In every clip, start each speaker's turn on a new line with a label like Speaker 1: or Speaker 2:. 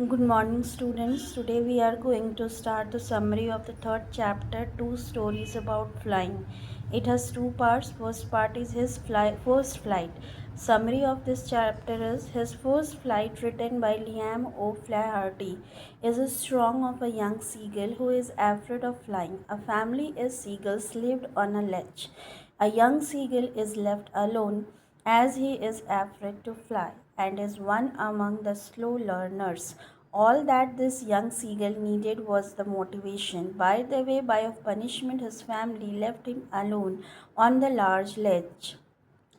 Speaker 1: Good morning, students. Today we are going to start the summary of the third chapter, Two Stories About Flying. It has two parts. First part is his first flight. Summary of this chapter is his first flight, written by Liam O'Flaherty, is a song of a young seagull who is afraid of flying. A family of seagulls lived on a ledge. A young seagull is left alone as he is afraid to fly and is one among the slow learners. All that this young seagull needed was the motivation. By the way, by of punishment, his family left him alone on the large ledge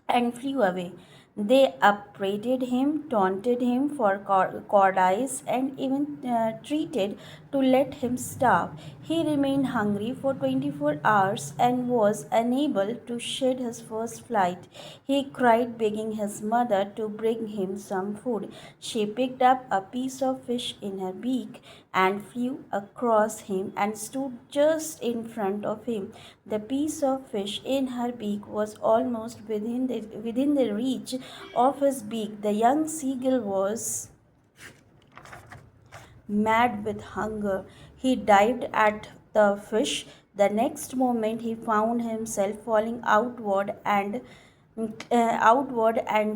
Speaker 1: and flew away. They upbraided him, taunted him for cowardice, and even treated to let him starve. He remained hungry for 24 hours and was unable to shed his first flight. He cried, begging his mother to bring him some food. She picked up a piece of fish in her beak and flew across him and stood just in front of him. The piece of fish in her beak was almost within the reach of his beak. The young seagull was mad with hunger. He dived at the fish. The next moment he found himself falling outward and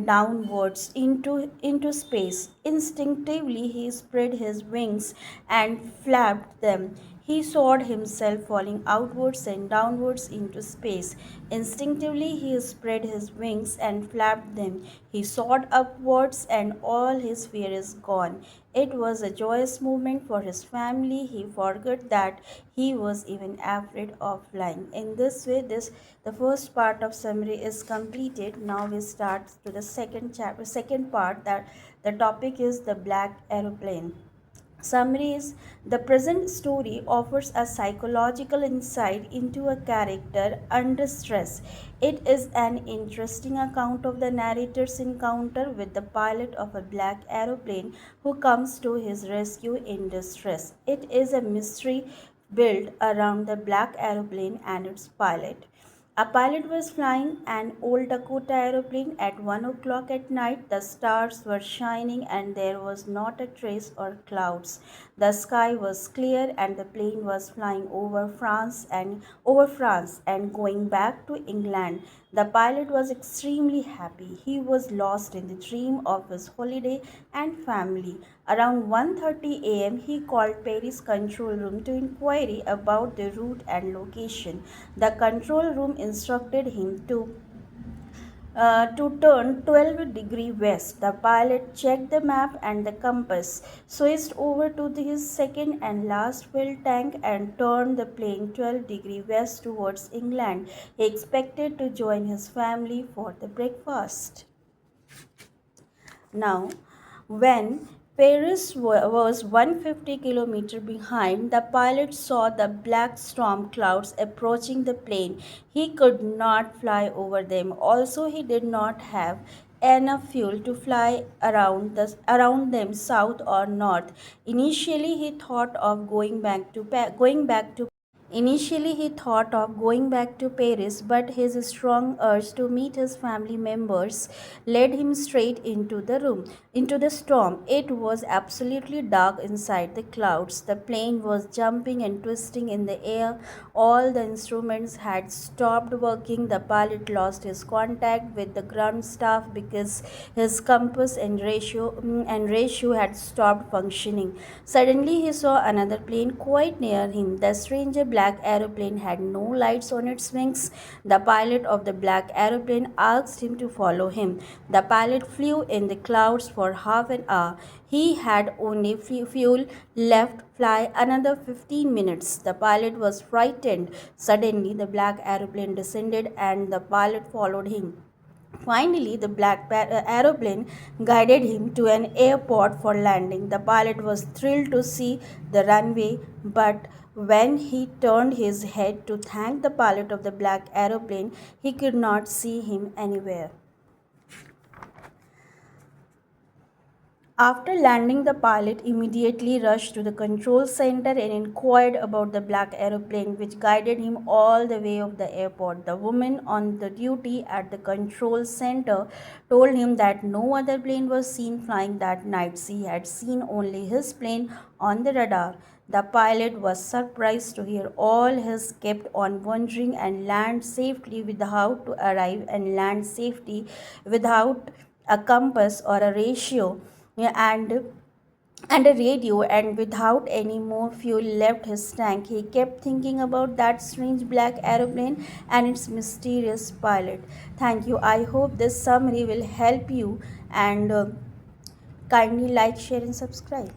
Speaker 1: downwards into space. Instinctively he spread his wings and flapped them. He saw himself falling outwards and downwards into space. Instinctively he spread his wings and flapped them. He soared upwards and all his fear is gone. It was a joyous moment for his family. He forgot that he was even afraid of flying. In this way, the first part of summary is completed. Now we start to the second part, that the topic is the black aeroplane. Summary is: the present story offers a psychological insight into a character under stress. It is an interesting account of the narrator's encounter with the pilot of a black aeroplane who comes to his rescue in distress. It is a mystery built around the black aeroplane and its pilot. A pilot was flying an old Dakota aeroplane at 1 o'clock at night. The stars were shining and there was not a trace or clouds. The sky was clear and the plane was flying over France and going back to England. The pilot was extremely happy. He was lost in the dream of his holiday and family. Around 1:30 a.m., he called Paris control room to inquiry about the route and location. The control room instructed him to turn 12-degree west. The pilot checked the map and the compass, switched over to his second and last fuel tank, and turned the plane 12-degree west towards England. He expected to join his family for the breakfast. Now, when Paris was 150 kilometers behind, the pilot saw the black storm clouds approaching the plane. He could not fly over them. Also, he did not have enough fuel to fly around them south or north. Initially, he thought of Initially, he thought of going back to Paris, but his strong urge to meet his family members led him straight into the storm. It was absolutely dark inside the clouds. The plane was jumping and twisting in the air. All the instruments had stopped working. The pilot lost his contact with the ground staff because his compass and ratio had stopped functioning. Suddenly, he saw another plane quite near him. The stranger black aeroplane had no lights on its wings. The pilot of the black aeroplane asked him to follow him. The pilot flew in the clouds for half an hour. He had only fuel left. Fly another 15 minutes. The pilot was frightened. Suddenly, the black aeroplane descended and the pilot followed him. Finally, the aeroplane guided him to an airport for landing. The pilot was thrilled to see the runway, but when he turned his head to thank the pilot of the black aeroplane, he could not see him anywhere. After landing, the pilot immediately rushed to the control center and inquired about the black aeroplane, which guided him all the way of the airport. The woman on the duty at the control center told him that no other plane was seen flying that night. She had seen only his plane on the radar. The pilot was surprised to hear all his kept on wondering and land safely without to arrive and land safety without a compass or a ratio, yeah, and a radio, and without any more fuel left his tank. He kept thinking about that strange black aeroplane and its mysterious pilot. Thank you. I hope this summary will help you, and kindly like, share and subscribe.